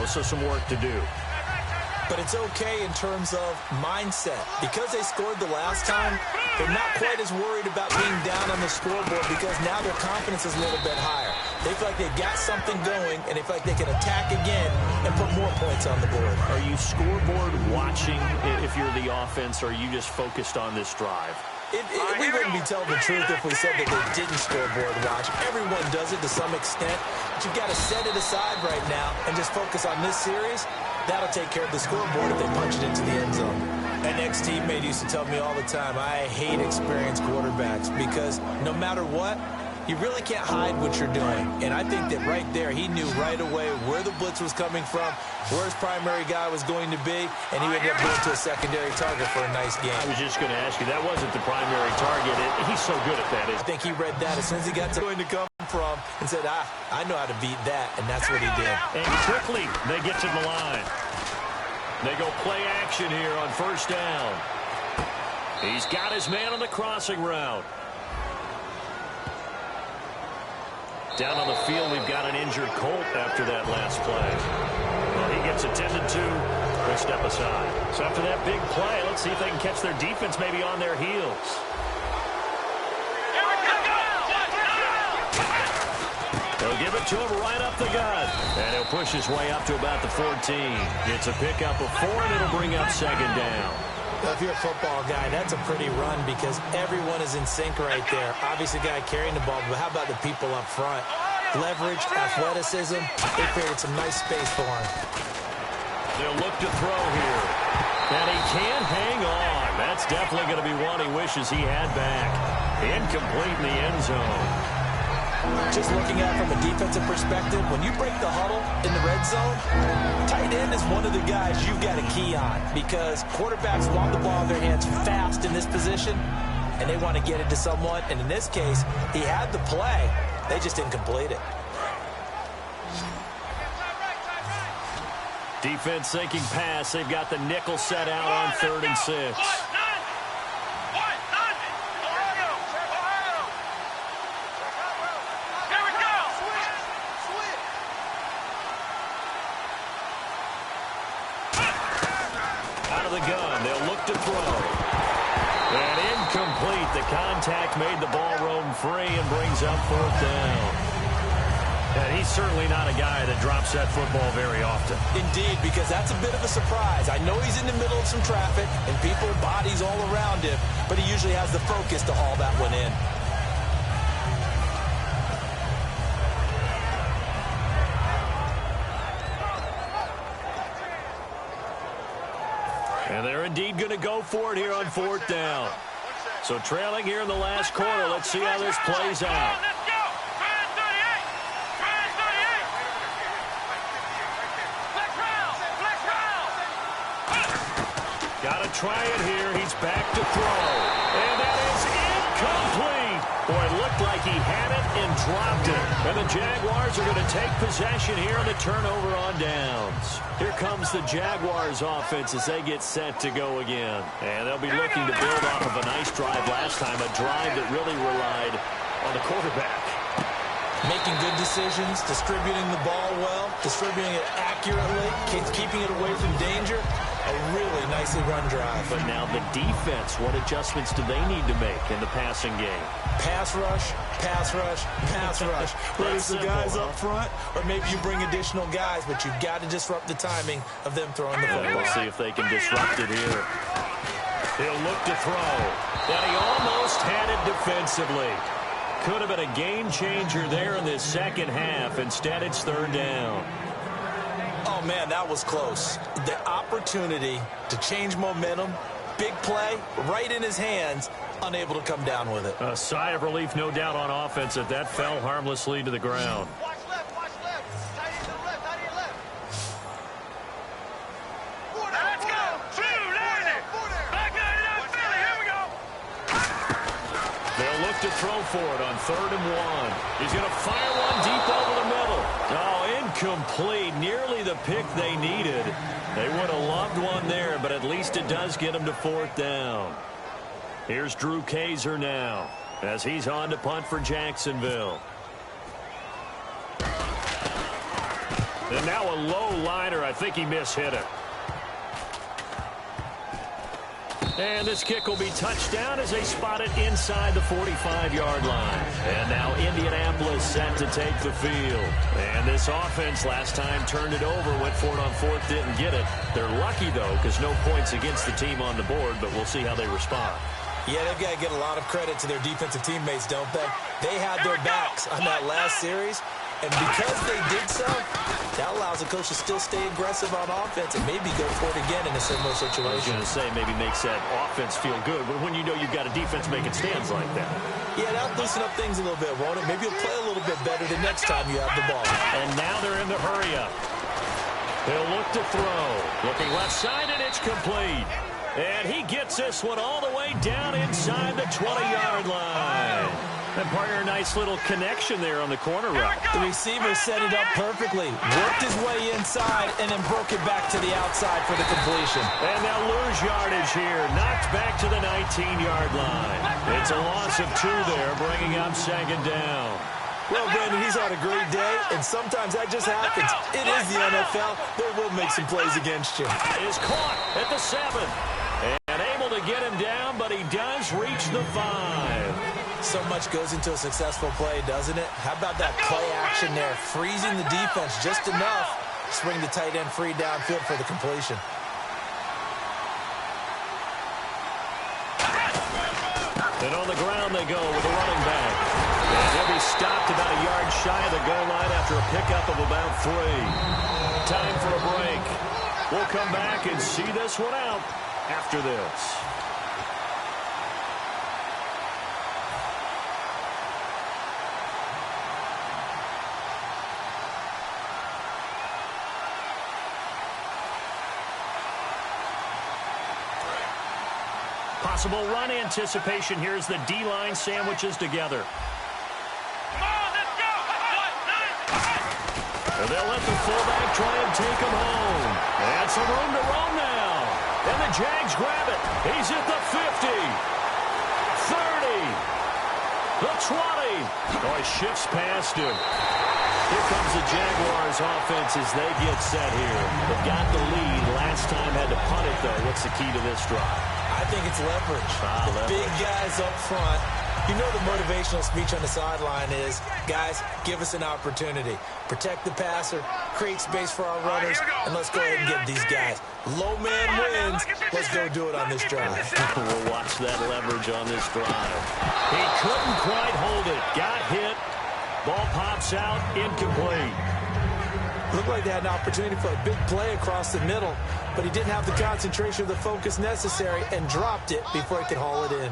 so some work to do. But it's okay in terms of mindset. Because they scored the last time, they're not quite as worried about being down on the scoreboard because now their confidence is a little bit higher. They feel like they've got something going, and they feel like they can attack again and put more points on the board. Are you scoreboard watching if you're the offense, or are you just focused on this drive? We wouldn't be telling the truth if we said that they didn't scoreboard watch. Everyone does it to some extent, but you've got to set it aside right now and just focus on this series. That'll take care of the scoreboard if they punch it into the end zone. An ex-teammate used to tell me all the time, I hate experienced quarterbacks because no matter what, you really can't hide what you're doing. And I think that right there, he knew right away where the blitz was coming from, where his primary guy was going to be, and he would end up going to a secondary target for a nice game. I was just going to ask you, that wasn't the primary target. He's so good at that. I think he read that as soon as he got to going to come from and said, I know how to beat that, and that's what he did. And quickly, they get to the line. They go play action here on first down. He's got his man on the crossing route. Down on the field, we've got an injured Colt after that last play. Well, he gets attended to. They step aside. So after that big play, let's see if they can catch their defense maybe on their heels. They'll give it to him right up the gut. And he'll push his way up to about the 14. It's a pickup of 4, and it'll bring up second down. If you're a football guy, that's a pretty run because everyone is in sync right there. Obviously, the guy carrying the ball, but how about the people up front? Leverage, athleticism, they created some nice space for him. They'll look to throw here. And he can hang on. That's definitely going to be one he wishes he had back. Incomplete in the end zone. Just looking at it from a defensive perspective, when you break the huddle in the red zone, tight end is one of the guys you've got a key on because quarterbacks want the ball in their hands fast in this position, and they want to get it to someone. And in this case, he had the play. They just didn't complete it. Defense thinking pass. They've got the nickel set out on 3rd and 6. The contact made the ball roam free and brings up 4th down. And he's certainly not a guy that drops that football very often. Indeed, because that's a bit of a surprise. I know he's in the middle of some traffic and people, bodies all around him, but he usually has the focus to haul that one in. And they're indeed going to go for it here on 4th down. So trailing here in the last quarter. Let's see how this plays out. Got to try it here. He's back to throw. And that is incomplete. Boy, it looked like he had it and dropped it. And the Jaguars are going to take possession here on the turnover on downs. Here comes the Jaguars offense as they get set to go again. And they'll be looking to build off of a nice drive last time, a drive that really relied on the quarterback. Making good decisions, distributing the ball well, distributing it accurately, keeping it away from danger. A really nicely run drive. But now the defense, what adjustments do they need to make in the passing game? Pass rush, pass rush, pass rush. Whether it's the guys up front or maybe you bring additional guys, but you've got to disrupt the timing of them throwing the football. We'll see if they can disrupt it here. He'll look to throw. And he almost had it defensively. Could have been a game changer there in this second half. Instead, it's 3rd down. Oh, man, that was close. The opportunity to change momentum, big play, right in his hands, unable to come down with it. A sigh of relief, no doubt, on offense that that fell harmlessly to the ground. Watch left, watch left. Tight end to the left, tight end left. Let's go. 2, back out of that Philly. Here we go. They'll look to throw for it on 3rd and 1. He's going to fire one deep over the middle. Oh, incomplete. Nearly the pick they needed. They would have loved one there, but at least it does get them to 4th down. Here's Drew Kaiser now as he's on to punt for Jacksonville. And now a low liner. I think he mishit it. And this kick will be touchdown as they spot it inside the 45-yard line. And now Indianapolis set to take the field. And this offense last time turned it over, went for it on fourth, didn't get it. They're lucky, though, because no points against the team on the board, but we'll see how they respond. Yeah, they've got to get a lot of credit to their defensive teammates, don't they? They had their backs on that last series, and because they did so, that allows the coach to still stay aggressive on offense and maybe go for it again in a similar situation. I was going to say maybe makes that offense feel good, but when you know you've got a defense making stands like that. Yeah, that'll loosen up things a little bit, won't it? Maybe you'll play a little bit better the next time you have the ball. And now they're in the hurry-up. He'll look to throw. Looking left side, and it's complete. And he gets this one all the way down inside the 20-yard line. And partner, a nice little connection there on the corner route. The receiver set it up perfectly, worked his way inside, and then broke it back to the outside for the completion. And they'll lose yardage here, knocked back to the 19-yard line. It's a loss of 2 there, bringing up second down. Well, Brandon, he's had a great day, and sometimes that just happens. It is the NFL. They will make some plays against you. Is caught at the 7. And able to get him down, but he does reach the 5. So much goes into a successful play, doesn't it? How about that play action there, freezing the defense just enough to bring the tight end free downfield for the completion. And on the ground they go with the running back. And he'll be stopped about a yard shy of the goal line after a pickup of about 3. Time for a break. We'll come back and see this one out after this. Possible run anticipation here as the D-line sandwiches together. And they'll let the fullback try and take him home. And some room to roam now. And the Jags grab it. He's at the 50. 30. The 20. Oh, he shifts past him. Here comes the Jaguars offense as they get set here. They've got the lead. Last time had to punt it, though. What's the key to this drive? I think it's leverage. The big guys up front. You know the motivational speech on the sideline is, guys, give us an opportunity. Protect the passer, create space for our runners, and let's go ahead and get these guys. Low man wins. Let's go do it on this drive. We'll watch that leverage on this drive. He couldn't quite hold it. Got hit. Ball pops out, incomplete. Looked like they had an opportunity for a big play across the middle, but he didn't have the concentration or the focus necessary and dropped it before he could haul it in.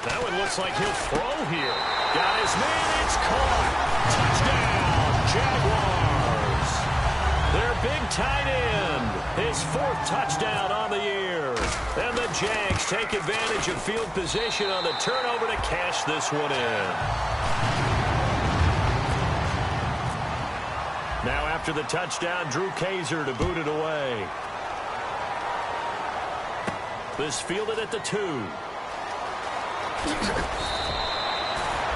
That one looks like he'll throw here. Got his man, it's caught. Touchdown, Jaguars. Their big tight end. His 4th touchdown on the year. And the Jags take advantage of field position on the turnover to cash this one in. Now after the touchdown, Drew Kaiser to boot it away. This fielded at the 2.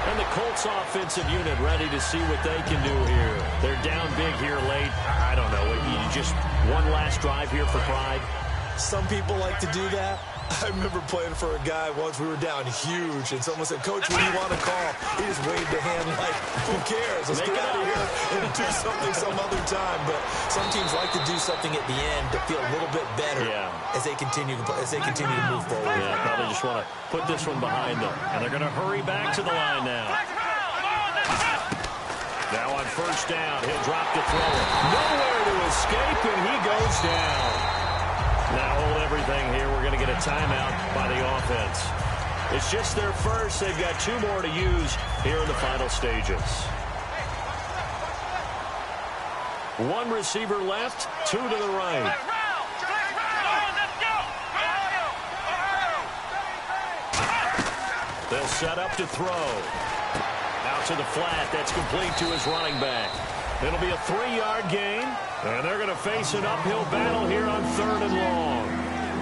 And the Colts offensive unit ready to see what they can do here. They're down big here late. I don't know. You just one last drive here for pride. Some people like to do that. I remember playing for a guy once. We were down huge, and someone said, "Coach, what do you want to call?" He just waved a hand like, "Who cares? Let's get out of here and do something some other time." But some teams like to do something at the end to feel a little bit better as they continue to move forward. Yeah, probably just want to put this one behind them, and they're going to hurry back to the line now. Now on first down, he'll drop to throw it. Nowhere to escape, and he goes down. Now hold everything here. We're going to get a timeout by the offense. It's just their first. They've got 2 more to use here in the final stages. 1 receiver left, 2 to the right. They'll set up to throw. Out to the flat. That's complete to his running back. It'll be a 3-yard gain, and they're going to face an uphill battle here on 3rd and long.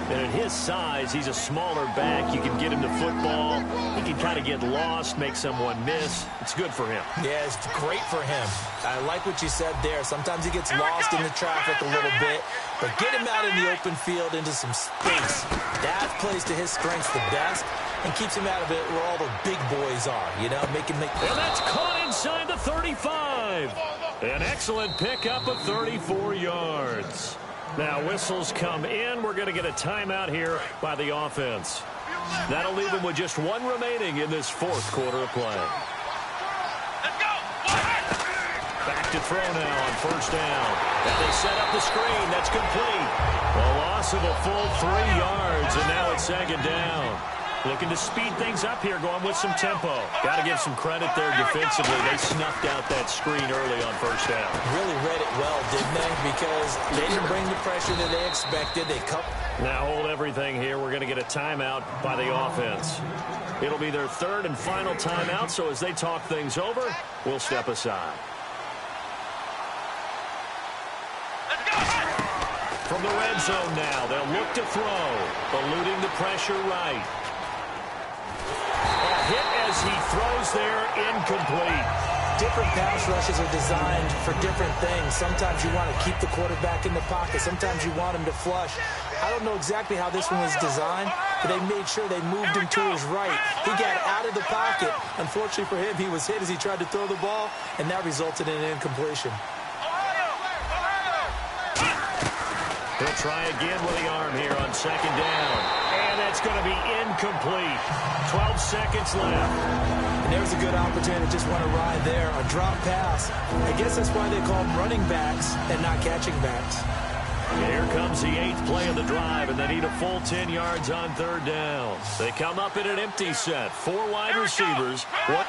And at his size, he's a smaller back. You can get him the football. He can kind of get lost, make someone miss. It's good for him. Yeah, it's great for him. I like what you said there. Sometimes he gets lost in the traffic a little bit, but get him out in the open field into some space. That plays to his strengths the best and keeps him out of it where all the big boys are, you know, make him make... And that's caught inside the 35. An excellent pickup of 34 yards. Now, whistles come in. We're going to get a timeout here by the offense. That'll leave them with just one remaining in this fourth quarter of play. Back to throw now on first down. And they set up the screen. That's complete. A loss of a full 3 yards, and now it's second down. Looking to speed things up here, going with some tempo. Got to give some credit there defensively. They snuffed out that screen early on first down. Really read it well, didn't they? Because they didn't bring the pressure that they expected. They cut. Now hold everything here. We're going to get a timeout by the offense. It'll be their third and final timeout, so as they talk things over, we'll step aside. From the red zone now, they'll look to throw, eluding the pressure right. A hit as he throws there, incomplete. Different pass rushes are designed for different things. Sometimes you want to keep the quarterback in the pocket. Sometimes you want him to flush. I don't know exactly how this one was designed, but they made sure they moved him to his right. He got out of the pocket. Unfortunately for him, he was hit as he tried to throw the ball, and that resulted in an incompletion. He'll try again with the arm here on second down. And that's going to be incomplete. 12 seconds left. And there's a good opportunity to just want to ride there. A drop pass. I guess that's why they call them running backs and not catching backs. Here comes the 8th play of the drive, and they need a full 10 yards on third down. They come up in an empty set. 4 wide receivers. What?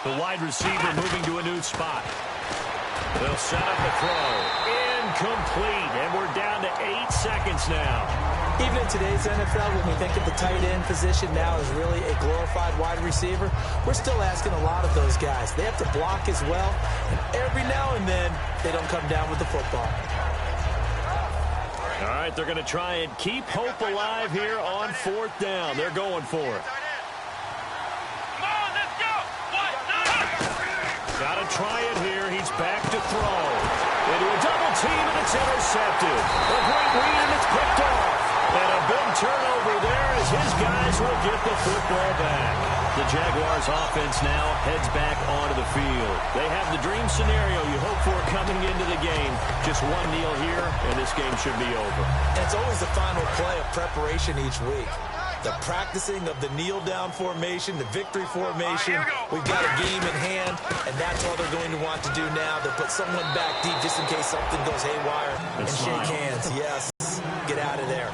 The wide receiver moving to a new spot. They'll set up the throw. Incomplete. And we're down to 8 seconds now. Even in today's NFL, when we think of the tight end position now as really a glorified wide receiver, we're still asking a lot of those guys. They have to block as well. And every now and then, they don't come down with the football. All right, they're going to try and keep hope alive here on fourth down. They're going for it. Got to try it here. He's back to throw. Into a double team, and it's intercepted. A great read, and it's picked off. And a big turnover there as his guys will get the football back. The Jaguars offense now heads back onto the field. They have the dream scenario you hope for coming into the game. Just one kneel here, and this game should be over. And it's always the final play of preparation each week. The practicing of the kneel-down formation, the victory formation. We've got a game in hand, and that's all they're going to want to do now. They'll put someone back deep just in case something goes haywire and shake hands. Yes, get out of there.